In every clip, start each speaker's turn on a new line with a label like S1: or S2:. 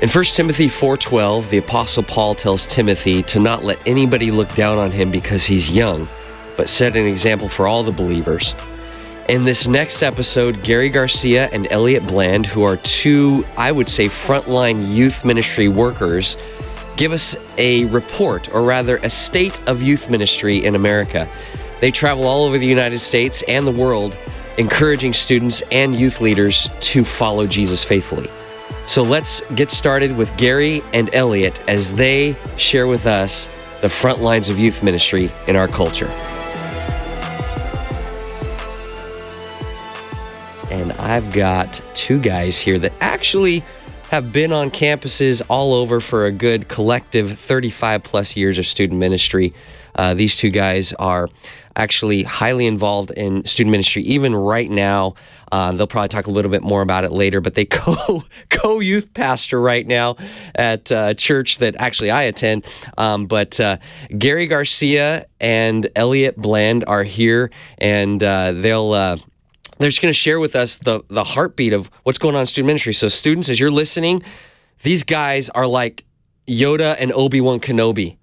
S1: In 1 Timothy 4:12, the Apostle Paul tells Timothy to not let anybody look down on him because he's young, but set an example for all the believers. In this next episode, Gary Garcia and Eliot Bland, who are two, I would say, frontline youth ministry workers, give us a report, or rather a state of youth ministry in America. They travel all over the United States and the world, encouraging students and youth leaders to follow Jesus faithfully. So let's get started with Gary and Eliot as they share with us the front lines of youth ministry in our culture. And I've got two guys here that actually have been on campuses all over for a good collective 35 plus years of student ministry. These two guys are actually highly involved in student ministry, even right now. They'll probably talk a little bit more about it later, but they co-youth pastor right now at a church that actually I attend. But Gary Garcia and Eliot Bland are here, and they're just going to share with us the heartbeat of what's going on in student ministry. So students, as you're listening, these guys are like Yoda and Obi-Wan Kenobi,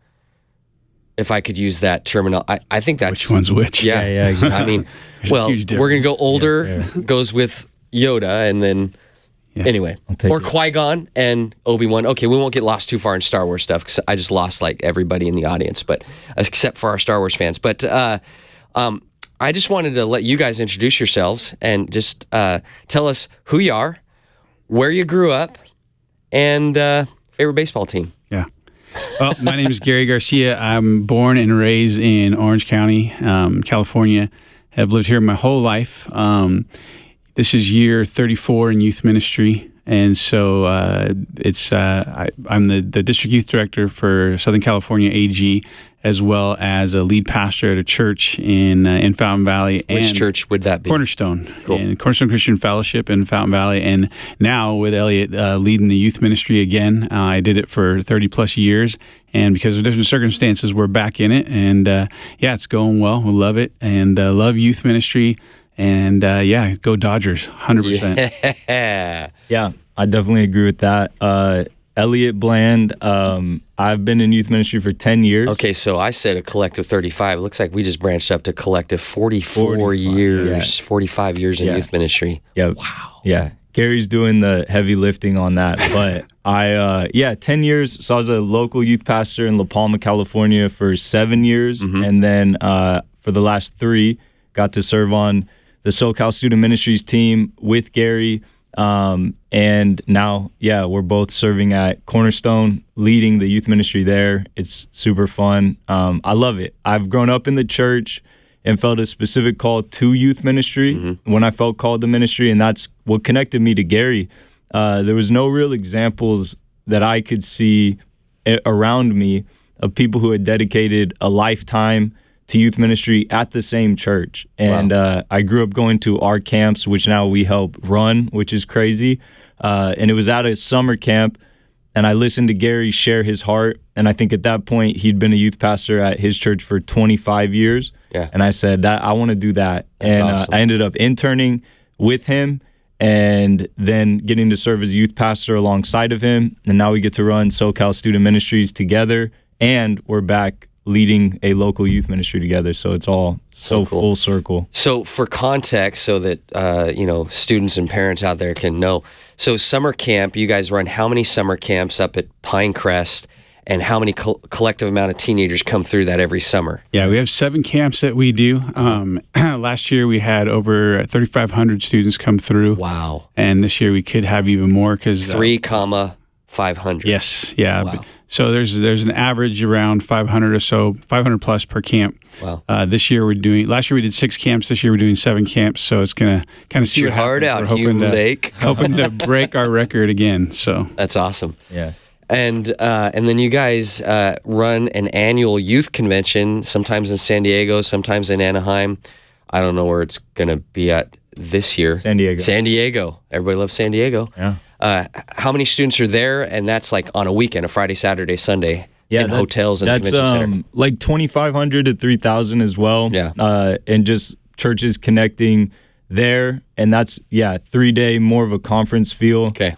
S1: if I could use that terminology. I think that's...
S2: Which one's which?
S1: Yeah,
S2: exactly.
S1: I mean, well, we're going to go older, goes with Yoda, and then... Anyway, or Qui-Gon and Obi-Wan. Okay, we won't get lost too far in Star Wars stuff, because I just lost like everybody in the audience, but except for our Star Wars fans. But I just wanted to let you guys introduce yourselves and just tell us who you are, where you grew up, and favorite baseball team.
S2: Yeah. Well, my name is Gary Garcia. I'm born and raised in Orange County, California. Have lived here my whole life. This is year 34 in youth ministry. And so I'm the district youth director for Southern California AG, as well as a lead pastor at a church in Fountain Valley.
S1: Which church would that be?
S2: Cornerstone.
S1: Cool.
S2: And Cornerstone Christian Fellowship in Fountain Valley. And now with Eliot leading the youth ministry again. I did it for 30 plus years. And because of different circumstances, we're back in it. And it's going well. We love it. And love youth ministry. And go Dodgers, 100%.
S3: Yeah, I definitely agree with that. Eliot Bland, I've been in youth ministry for 10 years.
S1: Okay, so I said a collective 35. It looks like we just branched up to collective 44 years, 45 years in youth ministry.
S3: Yeah.
S1: Wow.
S3: Yeah. Gary's doing the heavy lifting on that. But 10 years. So I was a local youth pastor in La Palma, California for 7 years. Mm-hmm. And then for the last 3, got to serve on the SoCal Student Ministries team with Gary. And now, we're both serving at Cornerstone, leading the youth ministry there. It's super fun. I love it. I've grown up in the church and felt a specific call to youth ministry when I felt called to ministry, and that's what connected me to Gary. There was no real examples that I could see around me of people who had dedicated a lifetime to youth ministry at the same church. And I grew up going to our camps, which now we help run, which is crazy. And it was at a summer camp, and I listened to Gary share his heart. And I think at that point, he'd been a youth pastor at his church for 25 years. Yeah. And I said, I want to do that. That's awesome. I ended up interning with him and then getting to serve as a youth pastor alongside of him. And now we get to run SoCal Student Ministries together, and we're back leading a local youth ministry together. So it's all so cool. Full circle.
S1: So for context, so that students and parents out there can know, so summer camp, you guys run how many summer camps up at Pinecrest, and how many collective amount of teenagers come through that every summer?
S2: Yeah, we have 7 camps that we do. Last year we had over 3,500 students come through.
S1: Wow.
S2: And this year we could have even more because
S1: 3,500.
S2: Yes, yeah.
S1: Wow.
S2: So there's an average around 500 or so, 500 plus per camp.
S1: Wow.
S2: Last year we did 6 camps. This year we're doing 7 camps. So it's gonna kind of see
S1: your heart out, Hume Lake.
S2: Hoping to break our record again. So
S1: that's awesome.
S3: Yeah.
S1: And then you guys run an annual youth convention, sometimes in San Diego, sometimes in Anaheim. I don't know where it's going to be at this year.
S3: San Diego.
S1: San Diego. Everybody loves San Diego.
S3: Yeah.
S1: How many students are there? And that's like on a weekend, a Friday, Saturday, Sunday, in hotels and convention center.
S3: Like 2,500 to 3,000 as well.
S1: Yeah.
S3: And just churches connecting there. And that's, 3-day, more of a conference feel.
S1: Okay.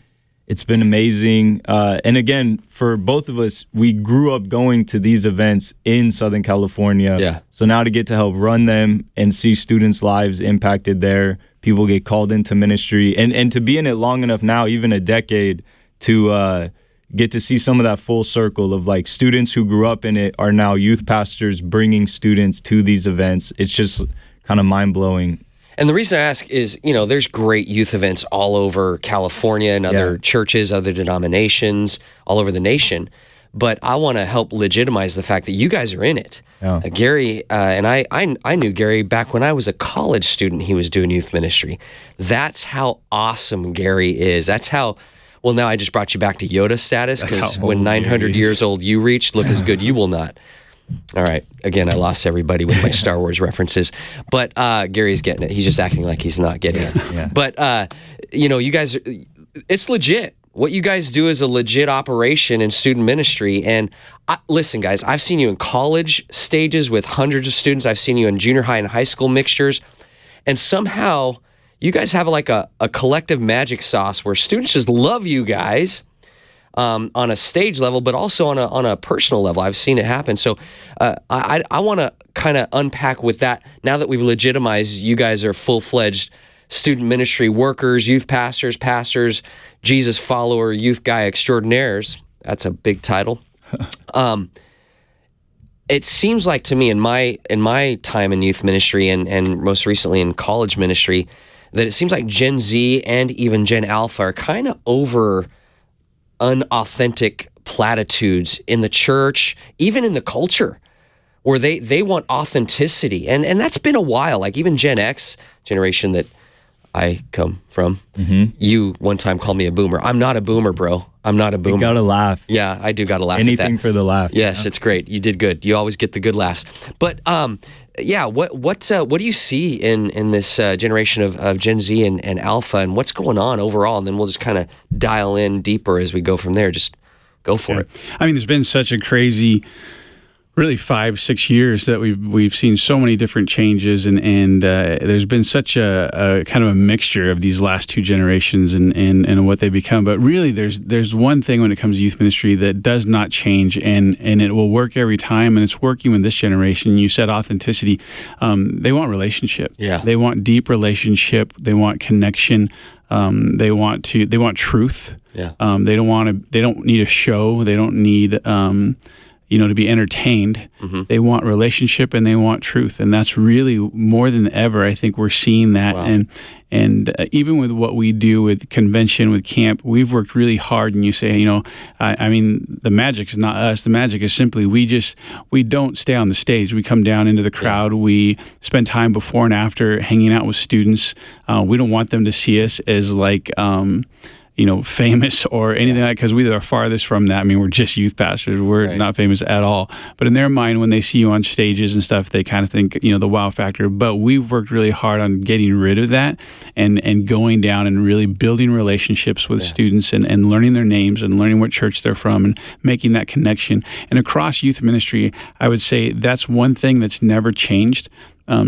S3: It's been amazing. And again, for both of us, we grew up going to these events in Southern California.
S1: Yeah.
S3: So now to get to help run them and see students' lives impacted there, people get called into ministry, and to be in it long enough now, even a decade, to get to see some of that full circle of like students who grew up in it are now youth pastors bringing students to these events. It's just kind of mind-blowing.
S1: And the reason I ask is, there's great youth events all over California and other churches, other denominations, all over the nation. But I want to help legitimize the fact that you guys are in it.
S3: Yeah.
S1: Gary, and I knew Gary back when I was a college student. He was doing youth ministry. That's how awesome Gary is. That's how, well, now I just brought you back to Yoda status, because when 900 years old you reach, look as good you will not. All right. Again, I lost everybody with my Star Wars references. But Gary's getting it. He's just acting like he's not getting it.
S3: Yeah.
S1: But, you guys, it's legit. What you guys do is a legit operation in student ministry. And listen, guys, I've seen you in college stages with hundreds of students. I've seen you in junior high and high school mixtures. And somehow you guys have like a collective magic sauce where students just love you guys. On a stage level, but also on a personal level. I've seen it happen. So I want to kind of unpack with that. Now that we've legitimized you guys are full-fledged student ministry workers, youth pastors, Jesus follower, youth guy extraordinaires. That's a big title. It seems like to me in my time in youth ministry and most recently in college ministry that it seems like Gen Z and even Gen Alpha are kind of over unauthentic platitudes in the church, even in the culture, where they want authenticity. And that's been a while. Like even Gen X, generation that I come from, you one time called me a boomer. I'm not a boomer, bro. I'm not a boomer.
S3: You gotta laugh.
S1: Yeah, I do gotta laugh
S3: Anything
S1: at that.
S3: for the laugh.
S1: Yes, it's great. You did good. You always get the good laughs. But what do you see in this generation of Gen Z and Alpha, and what's going on overall? And then we'll just kind of dial in deeper as we go from there. Just go for it.
S2: I mean, there's been such a crazy, really 5-6 years that we've seen so many different changes, and there's been such a kind of a mixture of these last two generations and what they become. But really, there's one thing when it comes to youth ministry that does not change, and it will work every time, and it's working with this generation. You said authenticity. They want relationship.
S1: Yeah.
S2: They want deep relationship. They want connection. They want truth.
S1: Yeah.
S2: They don't need a show. They don't need to be entertained. They want relationship and they want truth, and that's really more than ever. I think we're seeing that,
S1: Wow.
S2: and even with what we do with convention, with camp, we've worked really hard. And you say, I mean, the magic is not us. The magic is simply we don't stay on the stage. We come down into the crowd. Yeah. We spend time before and after hanging out with students. We don't want them to see us as like famous or anything like that, because we are farthest from that. I mean, we're just youth pastors. We're not famous at all. But in their mind, when they see you on stages and stuff, they kind of think, the wow factor. But we've worked really hard on getting rid of that and going down and really building relationships with students and learning their names and learning what church they're from and making that connection. And across youth ministry, I would say that's one thing that's never changed.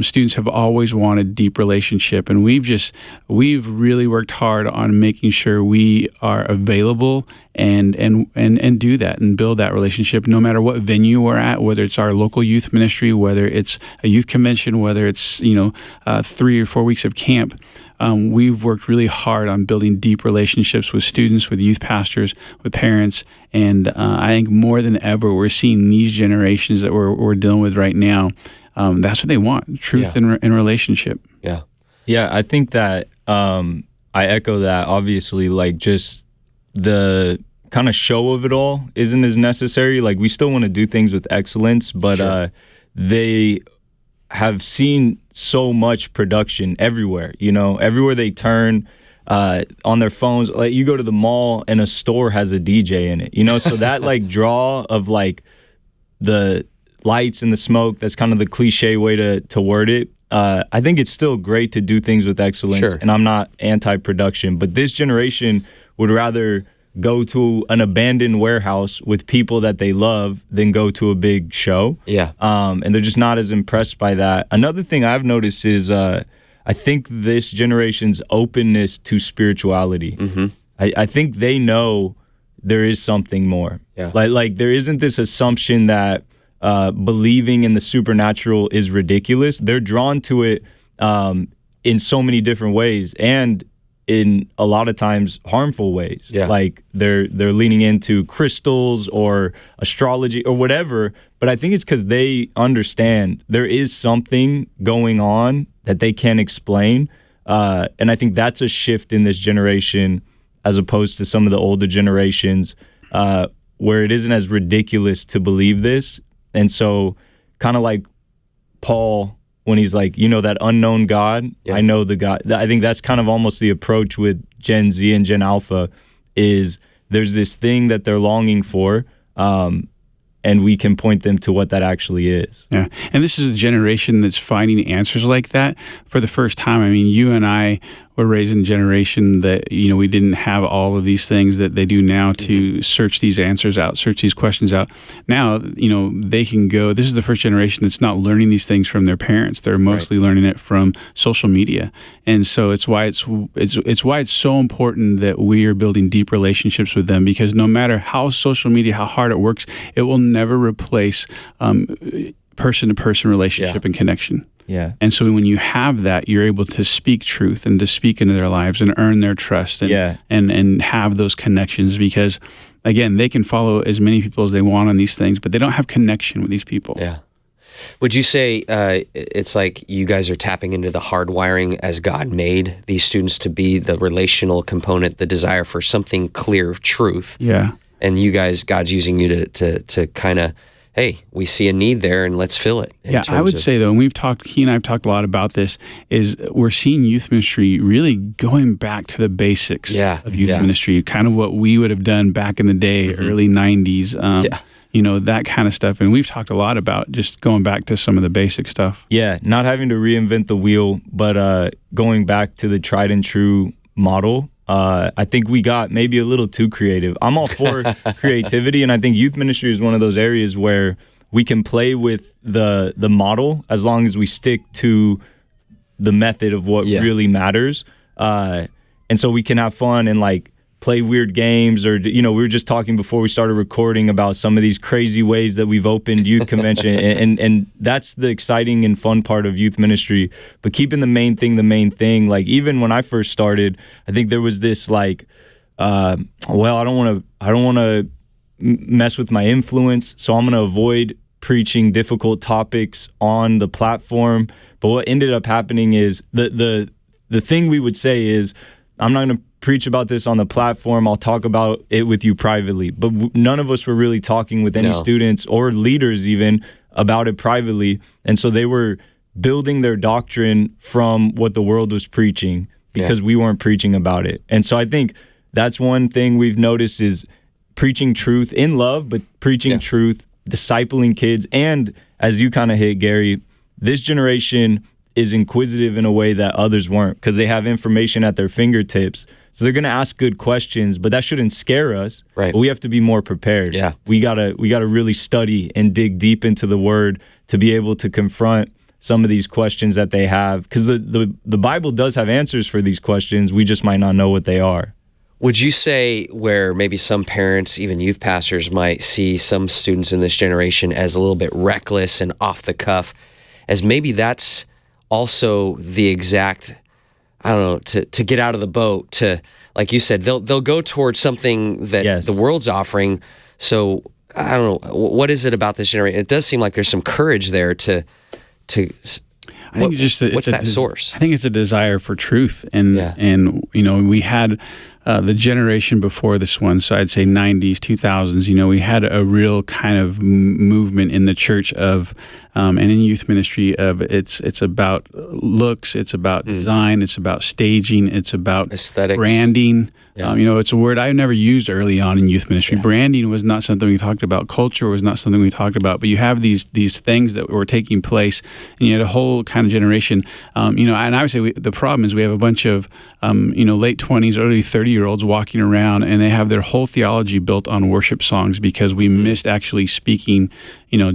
S2: Students have always wanted deep relationship, and we've really worked hard on making sure we are available and do that and build that relationship no matter what venue we're at, whether it's our local youth ministry, whether it's a youth convention, whether it's 3 or 4 weeks of camp. We've worked really hard on building deep relationships with students, with youth pastors, with parents, and I think more than ever we're seeing these generations that we're dealing with right now. That's what they want, truth and relationship.
S1: Yeah.
S3: Yeah, I think that I echo that. Obviously, like just the kind of show of it all isn't as necessary. Like we still want to do things with excellence, but they have seen so much production everywhere, everywhere they turn. On their phones, like you go to the mall and a store has a DJ in it, so that like draw of like the lights and the smoke, that's kind of the cliche way to word it. I think it's still great to do things with excellence, and I'm not anti-production, but this generation would rather go to an abandoned warehouse with people that they love than go to a big show. Yeah. And they're just not as impressed by that. Another thing I've noticed is I think this generation's openness to spirituality. I think they know there is something more.
S1: Yeah.
S3: Like there isn't this assumption that believing in the supernatural is ridiculous. They're drawn to it in so many different ways, and in a lot of times harmful ways.
S1: Yeah.
S3: Like they're leaning into crystals or astrology or whatever. But I think it's because they understand there is something going on that they can't explain. And I think that's a shift in this generation as opposed to some of the older generations where it isn't as ridiculous to believe this. And so kind of like Paul, when he's like, that unknown God,
S1: yeah.
S3: I know the God. I think that's kind of almost the approach with Gen Z and Gen Alpha is there's this thing that they're longing for, and we can point them to what that actually is.
S2: Yeah, and this is a generation that's finding answers like that for the first time. I mean, you and I were raised in a generation that, we didn't have all of these things that they do now to search these answers out, search these questions out. Now, they can go, this is the first generation that's not learning these things from their parents. They're mostly learning it from social media. And so it's why it's so important that we are building deep relationships with them, because no matter how social media, how hard it works, it will never replace person-to-person relationship and connection.
S3: Yeah.
S2: And so when you have that, you're able to speak truth and to speak into their lives and earn their trust and have those connections, because, again, they can follow as many people as they want on these things, but they don't have connection with these people.
S1: Yeah. Would you say it's like you guys are tapping into the hardwiring as God made these students to be, the relational component, the desire for something clear, truth?
S2: Yeah.
S1: And you guys, God's using you to kind of, hey, we see a need there and let's fill it.
S2: Yeah, I would say, though, and he and I have talked a lot about this, is we're seeing youth ministry really going back to the basics of youth ministry, kind of what we would have done back in the day, early 90s, that kind of stuff. And we've talked a lot about just going back to some of the basic stuff.
S3: Yeah, not having to reinvent the wheel, but going back to the tried and true model. I think we got maybe a little too creative. I'm all for creativity, and I think youth ministry is one of those areas where we can play with the model as long as we stick to the method of what really matters. And so we can have fun and like play weird games, or we were just talking before we started recording about some of these crazy ways that we've opened youth convention, and that's the exciting and fun part of youth ministry. But keeping the main thing. Like even when I first started, I think there was this like, I don't want to mess with my influence, so I'm going to avoid preaching difficult topics on the platform. But what ended up happening is the thing we would say is, I'm not going to preach about this on the platform. I'll talk about it with you privately. But none of us were really talking with any students or leaders even about it privately. And so they were building their doctrine from what the world was preaching because we weren't preaching about it. And so I think that's one thing we've noticed is preaching truth in love, but preaching truth, discipling kids. And as you kind of hit, Gary, this generation is inquisitive in a way that others weren't, because they have information at their fingertips. So they're going to ask good questions, but that shouldn't scare us.
S1: Right.
S3: But we have to be more prepared.
S1: Yeah.
S3: We gotta really study and dig deep into the Word to be able to confront some of these questions that they have, because the Bible does have answers for these questions. We just might not know what they are.
S1: Would you say where maybe some parents, even youth pastors, might see some students in this generation as a little bit reckless and off the cuff, as maybe that's also the exact, I don't know, to get out of the boat, to, like you said, they'll go towards something that the world's offering. So I don't know, what is it about this generation? It does seem like there's some courage there to
S2: I think
S1: what's that source?
S2: I think it's a desire for truth, and we had the generation before this one, so I'd say 90s, 2000s. We had a real kind of movement in the church of and in youth ministry of it's about looks, it's about design, it's about staging, it's about
S1: aesthetics,
S2: branding.
S1: Yeah.
S2: It's a word I never used early on in youth ministry. Yeah. Branding was not something we talked about. Culture was not something we talked about. But you have these things that were taking place, and you had a whole kind of generation. And I would say the problem is we have a bunch of late 20s, early 30-year-olds walking around, and they have their whole theology built on worship songs because we missed actually speaking,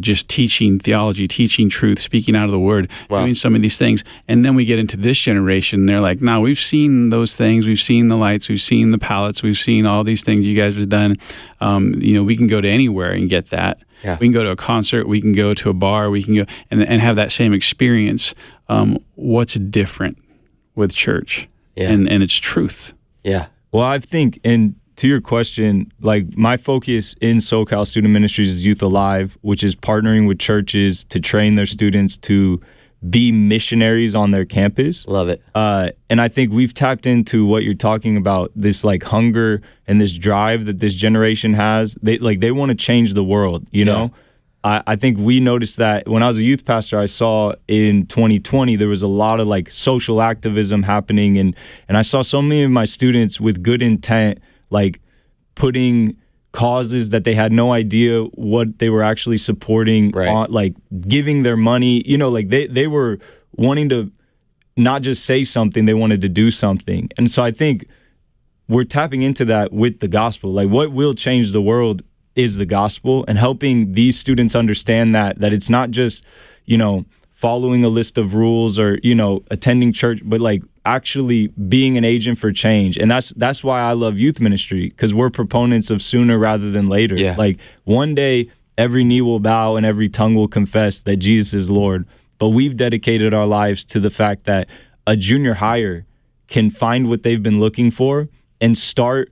S2: just teaching theology, teaching truth, speaking out of the word, doing some of these things. And then we get into this generation. They're like, no, we've seen those things. We've seen the lights. We've seen the pallets. We've seen all these things you guys have done. We can go to anywhere and get that. Yeah. We can go to a concert. We can go to a bar. We can go and have that same experience. What's different with church? Yeah. And it's truth.
S1: Yeah.
S3: Well, I think, and to your question, like my focus in SoCal Student Ministries is Youth Alive, which is partnering with churches to train their students to be missionaries on their campus.
S1: Love it.
S3: And I think we've tapped into what you're talking about, this like hunger and this drive that this generation has. They want to change the world, you know? I think we noticed that when I was a youth pastor, I saw in 2020, there was a lot of like social activism happening. And I saw so many of my students with good intent, like putting causes that they had no idea what they were actually supporting, on, like giving their money, like they were wanting to not just say something, they wanted to do something. And so I think we're tapping into that with the gospel. Like what will change the world is the gospel, and helping these students understand that it's not just, following a list of rules or, attending church, but like actually being an agent for change. And that's why I love youth ministry, because we're proponents of sooner rather than later. Yeah. Like one day every knee will bow and every tongue will confess that Jesus is Lord. But we've dedicated our lives to the fact that a junior higher can find what they've been looking for and start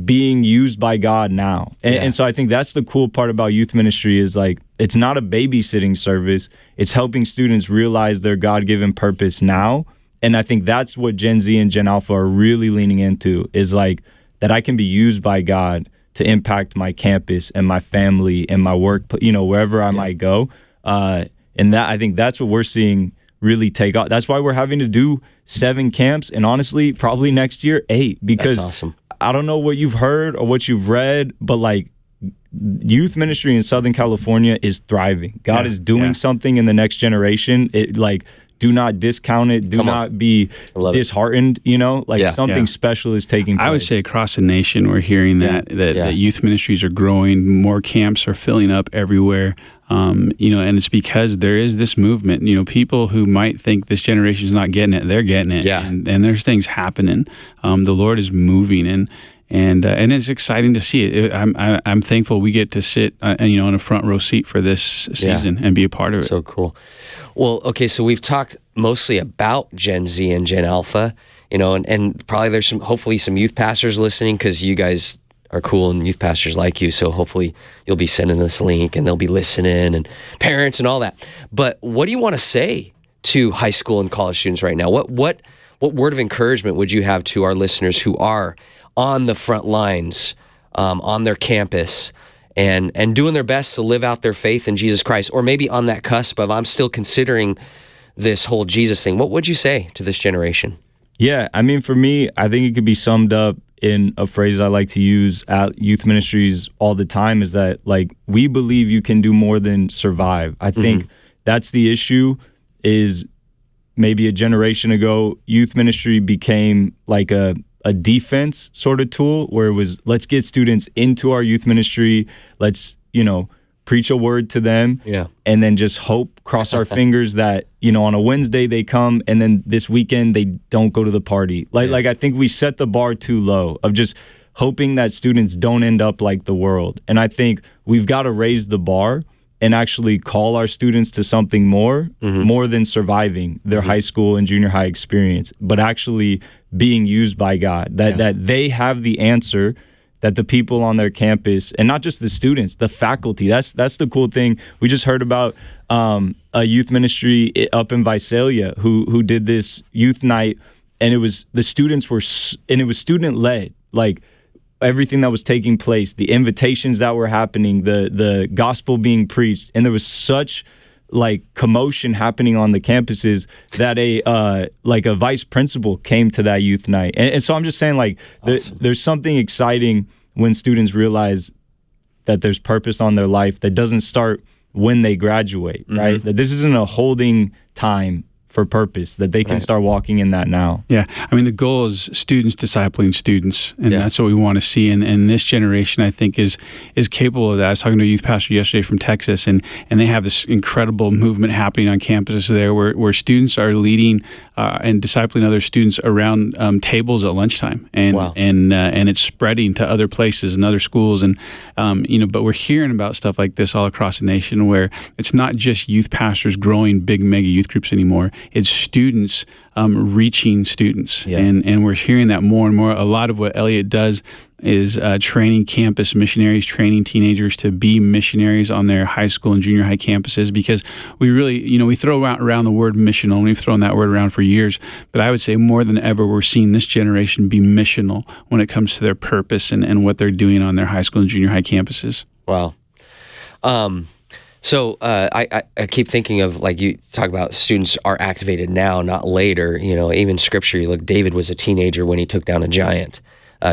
S3: being used by God now. And so I think that's the cool part about youth ministry is like, it's not a babysitting service. It's helping students realize their God-given purpose now. And I think that's what Gen Z and Gen Alpha are really leaning into, is like that I can be used by God to impact my campus and my family and my work, wherever I might go. And that, I think that's what we're seeing really take off. That's why we're having to do 7 camps, and honestly, probably next year 8, because
S1: that's awesome.
S3: I don't know what you've heard or what you've read, but like youth ministry in Southern California is thriving. God is doing something in the next generation. It like, do not discount it. Do not be disheartened. Something special is taking place.
S2: I would say across the nation, we're hearing that youth ministries are growing. More camps are filling up everywhere. And it's because there is this movement. People who might think this generation is not getting it, they're getting it. Yeah. And there's things happening. The Lord is moving, and it's exciting to see it. I'm thankful we get to sit, in a front row seat for this season and be a part of it.
S1: So cool. Well, okay, so we've talked mostly about Gen Z and Gen Alpha, and probably there's hopefully some youth pastors listening, because you guys are cool and youth pastors like you, so hopefully you'll be sending this link and they'll be listening, and parents and all that. But what do you want to say to high school and college students right now? What word of encouragement would you have to our listeners who are on the front lines, on their campus, and doing their best to live out their faith in Jesus Christ, or maybe on that cusp of, I'm still considering this whole Jesus thing? What would you say to this generation?
S3: Yeah, I mean, for me, I think it could be summed up in a phrase I like to use at youth ministries all the time, is that like, we believe you can do more than survive. I think that's the issue, is maybe a generation ago, youth ministry became like a defense sort of tool, where it was, let's get students into our youth ministry. Let's, preach a word to them, and then just hope, cross our fingers that, on a Wednesday they come, and then this weekend they don't go to the party. Like I think we set the bar too low of just hoping that students don't end up like the world. And I think we've got to raise the bar and actually call our students to something more than surviving their high school and junior high experience, but actually being used by God, that they have the answer, that the people on their campus, and not just the students, the faculty, that's the cool thing. We just heard about a youth ministry up in Visalia who did this youth night, and it was student led, like everything that was taking place, the invitations that were happening, the gospel being preached, and there was such like commotion happening on the campuses that a vice principal came to that youth night. And so I'm just saying, like, awesome. There's something exciting when students realize that there's purpose on their life that doesn't start when they graduate, right? That this isn't a holding time for purpose, that they can start walking in that now.
S2: Yeah. I mean, the goal is students discipling students, and that's what we want to see. And this generation, I think, is capable of that. I was talking to a youth pastor yesterday from Texas, and they have this incredible movement happening on campuses there where students are leading and discipling other students around tables at lunchtime. And and it's spreading to other places and other schools. And, but we're hearing about stuff like this all across the nation where it's not just youth pastors growing big mega youth groups anymore. It's students reaching students, and we're hearing that more and more. A lot of what Eliot does is training campus missionaries, training teenagers to be missionaries on their high school and junior high campuses, because we really, we throw around the word missional, and we've thrown that word around for years, but I would say more than ever, we're seeing this generation be missional when it comes to their purpose and what they're doing on their high school and junior high campuses.
S1: Wow. So I keep thinking of, like, you talk about students are activated now, not later. Even scripture, you look, David was a teenager when he took down a giant.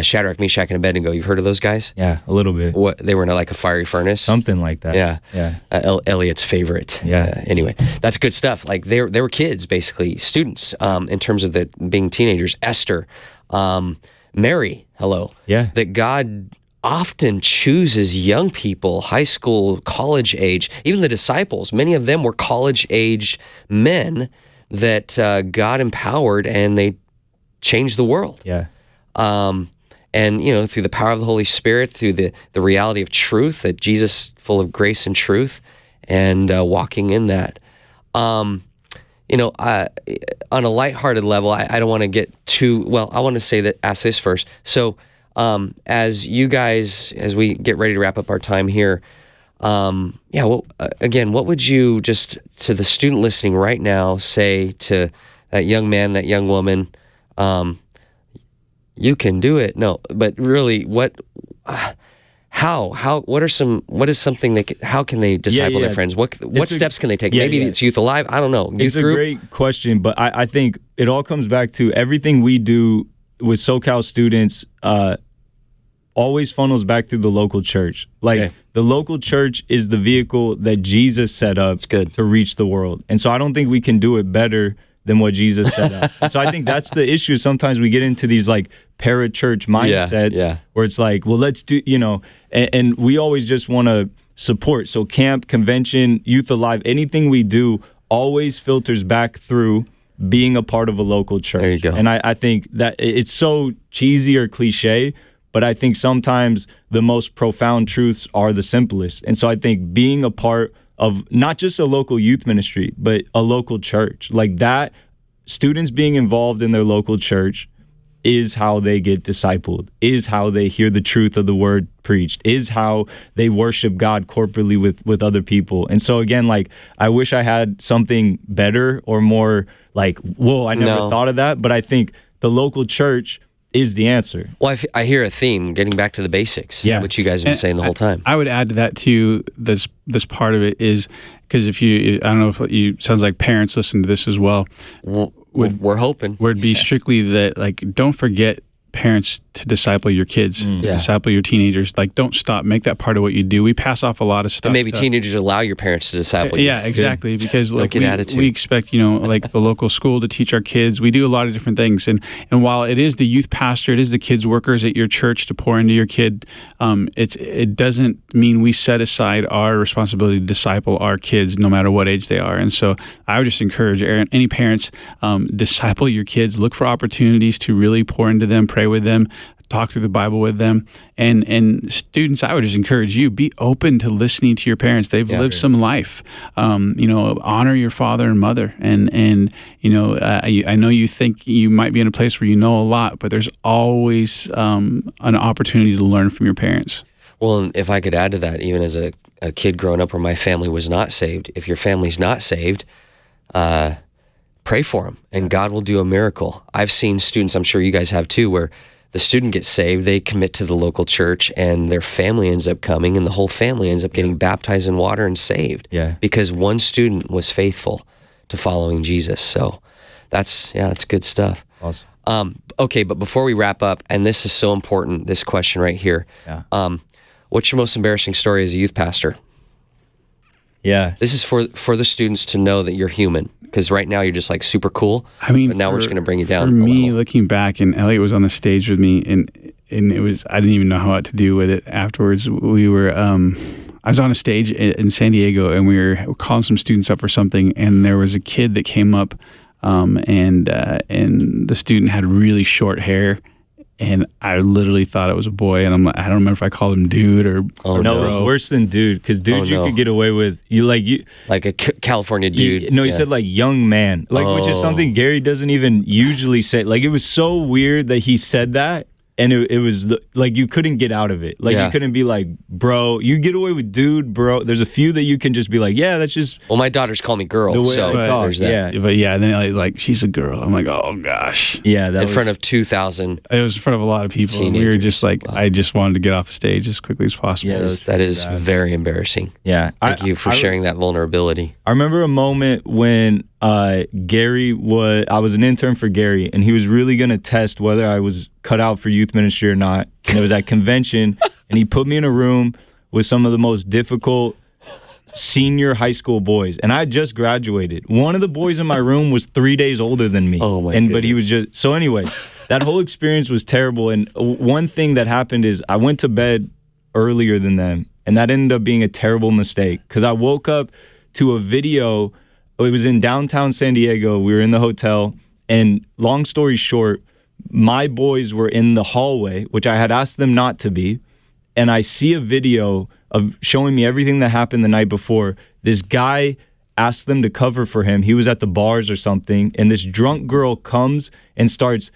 S1: Shadrach, Meshach, and Abednego, you've heard of those guys?
S3: Yeah, a little bit.
S1: What, they were in like a fiery furnace?
S3: Something like that.
S1: Yeah. Eliot's favorite.
S3: Yeah.
S1: Anyway, that's good stuff. Like, they were kids, basically, students, in terms of being teenagers. Esther, Mary,
S3: Yeah.
S1: that God often chooses young people, high school, college age. Even the disciples, many of them were college-aged men that God empowered, and they changed the world.
S3: Yeah.
S1: And, through the power of the Holy Spirit, through the reality of truth, that Jesus, full of grace and truth, and walking in that. On a lighthearted level, I don't want to get too, I want to ask this first. So, as you guys, as we get ready to wrap up our time here, again, what would you, just to the student listening right now, say to that young man, that young woman, you can do it? No, but really, how can they disciple their friends? What steps can they take? Maybe it's Youth Alive. I don't know.
S3: It's a great question, but I think it all comes back to everything we do with SoCal students, always funnels back through the local church. The local church is the vehicle that Jesus set up to reach the world. And so I don't think we can do it better than what Jesus set up. And so I think that's the issue. Sometimes we get into these para-church mindsets where it's like, well, let's do, and we always just want to support. So camp, convention, Youth Alive, anything we do always filters back through being a part of a local church.
S1: There you go.
S3: And I think that it's so cheesy or cliche, but I think sometimes the most profound truths are the simplest. And so I think being a part of not just a local youth ministry, but a local church, like that, students being involved in their local church is how they get discipled, is how they hear the truth of the word preached, is how they worship God corporately with other people. And so again, I wish I had something better or more whoa, I never thought of that. But I think the local church is the answer.
S1: Well, I hear a theme, getting back to the basics, which you guys have been saying the whole time.
S2: I would add to that too, this part of it is, because I don't know if sounds like parents listen to this as well.
S1: We're hoping.
S2: Would be strictly that, don't forget, parents, to disciple your kids, disciple your teenagers. Don't stop. Make that part of what you do. We pass off a lot of stuff.
S1: And maybe teenagers allow your parents to disciple you.
S2: Yeah, exactly. Because
S1: we
S2: expect, the local school to teach our kids. We do a lot of different things. And while it is the youth pastor, it is the kids workers at your church to pour into your kid, it doesn't mean we set aside our responsibility to disciple our kids no matter what age they are. And so I would just encourage any parents, disciple your kids, look for opportunities to really pour into them, pray with them, talk through the Bible with them. And students, I would just encourage you, be open to listening to your parents. They've lived some life. Honor your father and mother. And I know you think you might be in a place where you know a lot, but there's always an opportunity to learn from your parents.
S1: Well, and if I could add to that, even as a kid growing up where my family was not saved, if your family's not saved, pray for them, and God will do a miracle. I've seen students, I'm sure you guys have too, where the student gets saved, they commit to the local church, and their family ends up coming, and the whole family ends up getting baptized in water and saved.
S3: Yeah.
S1: Because one student was faithful to following Jesus. So that's good stuff.
S3: Awesome.
S1: Okay, but before we wrap up, and this is so important, this question right here.
S3: Yeah.
S1: What's your most embarrassing story as a youth pastor?
S3: Yeah.
S1: This is for the students to know that you're human. Because right now you're just like super cool.
S2: I mean,
S1: but now we're just going to bring you down.
S2: For me,
S1: level.
S2: looking back, and Elliot was on the stage with me, and it was, I didn't even know what to do with it afterwards. We were, I was on a stage in San Diego, and we were calling some students up for something, and there was a kid that came up, and the student had really short hair. And I literally thought it was a boy, and I'm like, I don't remember if I called him dude or
S3: no, it was worse than dude, because dude, you could get away with
S1: like a California dude.
S3: He said like young man, which is something Gary doesn't even usually say. Like, it was so weird that he said that, and it was like you couldn't get out of it. Like, you couldn't be like, bro. You get away with dude, bro. There's a few that you can just be like, yeah, that's just.
S1: Well, my daughters call me girl,
S3: the way
S1: so
S3: I talk.
S1: there's that.
S2: Yeah, but yeah, and then I was like, she's a girl. I'm like, oh gosh.
S3: Yeah,
S1: in front of 2,000.
S2: It was in front of a lot of people. And we were just like, I just wanted to get off the stage as quickly as possible.
S1: Yeah, that is very embarrassing.
S3: Yeah,
S1: thank you for sharing that vulnerability.
S3: I remember a moment when I was an intern for Gary, and he was really going to test whether I was cut out for youth ministry or not. And it was at convention, and he put me in a room with some of the most difficult senior high school boys, and I just graduated. One of the boys in my room was 3 days older than me.
S1: Oh my goodness.
S3: But he was just so. Anyway, that whole experience was terrible. And one thing that happened is I went to bed earlier than them, and that ended up being a terrible mistake because I woke up to a video. It was in downtown San Diego. We were in the hotel, and long story short, my boys were in the hallway, which I had asked them not to be, and I see a video of showing me everything that happened the night before. This guy asked them to cover for him. He was at the bars or something, and this drunk girl comes and starts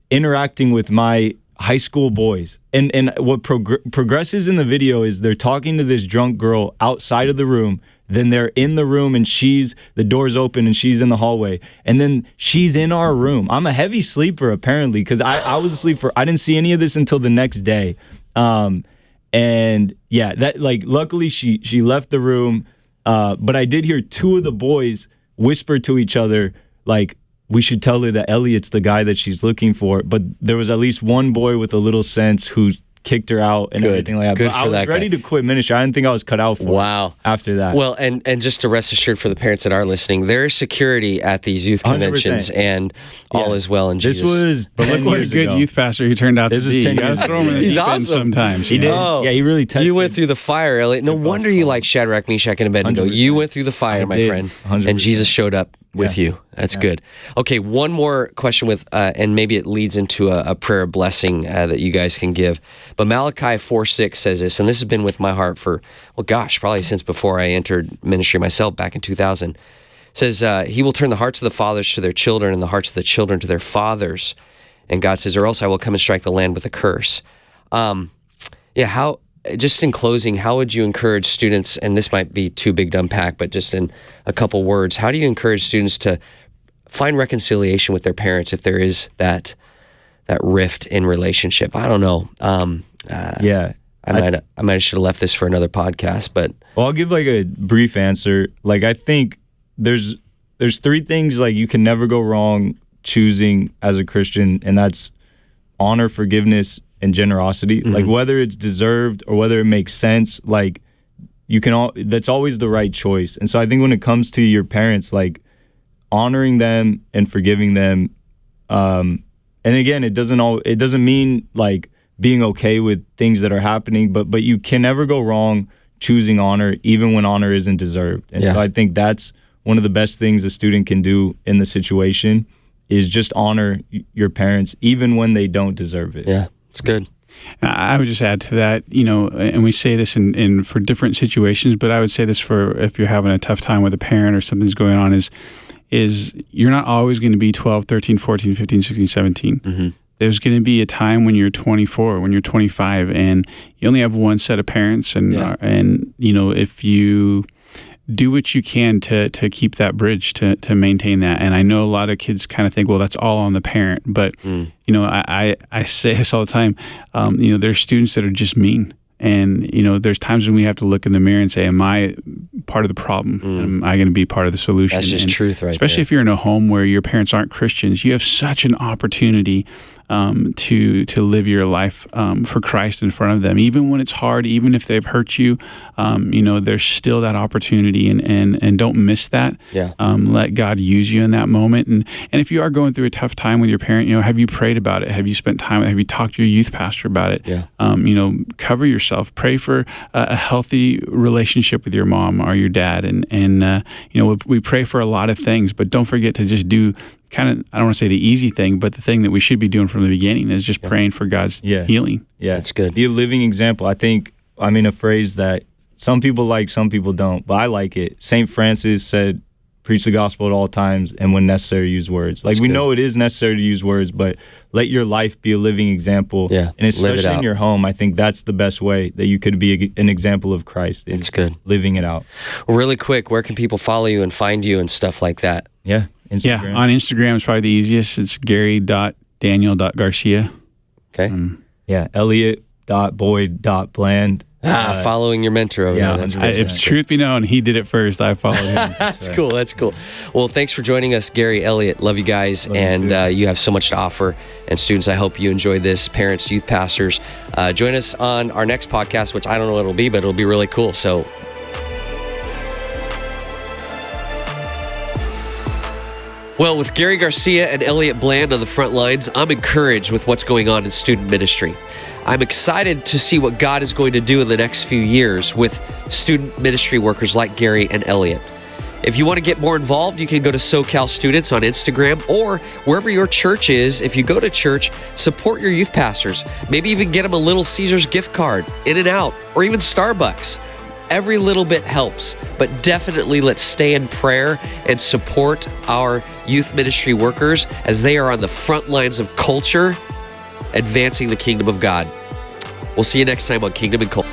S3: interacting with my high school boys. And what progresses in the video is they're talking to this drunk girl outside of the room. Then they're in the room, and the door's open, and she's in the hallway. And then she's in our room. I'm a heavy sleeper, apparently, because I was asleep I didn't see any of this until the next day. And yeah, that luckily she left the room. But I did hear two of the boys whisper to each other, like, we should tell her that Elliot's the guy that she's looking for. But there was at least one boy with a little sense who kicked her out and everything like that.
S1: Good
S3: but
S1: for
S3: I was
S1: that
S3: ready
S1: guy.
S3: to quit ministry. I didn't think I was cut out for it after that.
S1: Well, and just to rest assured for the parents that are listening, there is security at these youth conventions, 100%. And all is well in Jesus.
S2: But look what a good youth pastor he turned out to be. You guys throw him in the deep end sometimes.
S3: He did. Yeah, he really tested.
S1: You went through the fire, Elliot. No wonder you like Shadrach, Meshach, and Abednego. 100%. You went through the fire, my friend, 100%. And Jesus showed up with you. That's good. Okay, one more question and maybe it leads into a prayer blessing that you guys can give. But Malachi 4:6 says this, and this has been with my heart for, probably since before I entered ministry myself back in 2000. It says, he will turn the hearts of the fathers to their children and the hearts of the children to their fathers. And God says, or else I will come and strike the land with a curse. Just in closing, how would you encourage students, and this might be too big to unpack, but just in a couple words, how do you encourage students to find reconciliation with their parents if there is that rift in relationship? I don't know. I might should have left this for another podcast, but
S3: I'll give a brief answer. I think there's three things you can never go wrong choosing as a Christian, and that's honor, forgiveness, and generosity. Mm-hmm. Whether it's deserved or whether it makes sense, that's always the right choice. And so I think when it comes to your parents, honoring them and forgiving them, and again, it doesn't mean being okay with things that are happening, but you can never go wrong choosing honor, even when honor isn't deserved. And so I think that's one of the best things a student can do in the situation is just honor your parents, even when they don't deserve it.
S1: Yeah, it's good.
S2: I would just add to that, and we say this in for different situations, but I would say this for if you're having a tough time with a parent or something's going on is you're not always going to be 12, 13, 14, 15, 16, 17. Mm-hmm. There's going to be a time when you're 24, when you're 25, and you only have one set of parents, and if you do what you can to keep that bridge, to maintain that. And I know a lot of kids kind of think, well, that's all on the parent, but I say this all the time. There's students that are just mean. And, there's times when we have to look in the mirror and say, am I part of the problem? Am I going to be part of the solution?
S1: That's just truth right
S2: especially
S1: there.
S2: If you're in a home where your parents aren't Christians, you have such an opportunity to live your life for Christ in front of them, even when it's hard, even if they've hurt you. There's still that opportunity, and don't miss that.
S1: Yeah.
S2: Let God use you in that moment, and if you are going through a tough time with your parent, have you prayed about it? Have you spent time? Have you talked to your youth pastor about it?
S1: Yeah.
S2: Cover yourself. Pray for a healthy relationship with your mom or your dad, and we pray for a lot of things, but don't forget to just do kind of, I don't want to say the easy thing, but the thing that we should be doing from the beginning is just praying for God's healing.
S3: Yeah,
S1: that's good.
S3: Be a living example. A phrase that some people like, some people don't, but I like it. St. Francis said, preach the gospel at all times, and when necessary, use words. We know it is necessary to use words, but let your life be a living example.
S1: Yeah,
S3: and especially in your home, I think that's the best way that you could be an example of Christ.
S1: It's good.
S3: Living it out.
S1: Well, really quick, where can people follow you and find you and stuff like that?
S3: Yeah, Instagram.
S2: Yeah, on Instagram is probably the easiest. It's gary.daniel.garcia.
S1: Okay.
S3: Elliot.boyd.bland.
S1: Following your mentor over there. That's
S2: if truth be known, he did it first. I followed him.
S1: That's cool. That's cool. Well, thanks for joining us, Gary Eliot. Love you guys. And you have so much to offer. And students, I hope you enjoy this. Parents, youth pastors, join us on our next podcast, which I don't know what it'll be, but it'll be really cool. So well, with Gary Garcia and Eliot Bland on the front lines, I'm encouraged with what's going on in student ministry. I'm excited to see what God is going to do in the next few years with student ministry workers like Gary and Eliot. If you want to get more involved, you can go to SoCal Students on Instagram, or wherever your church is. If you go to church, support your youth pastors. Maybe even get them a Little Caesars gift card, In-N-Out, or even Starbucks. Every little bit helps, but definitely let's stay in prayer and support our youth ministry workers as they are on the front lines of culture, advancing the kingdom of God. We'll see you next time on Kingdom and Culture.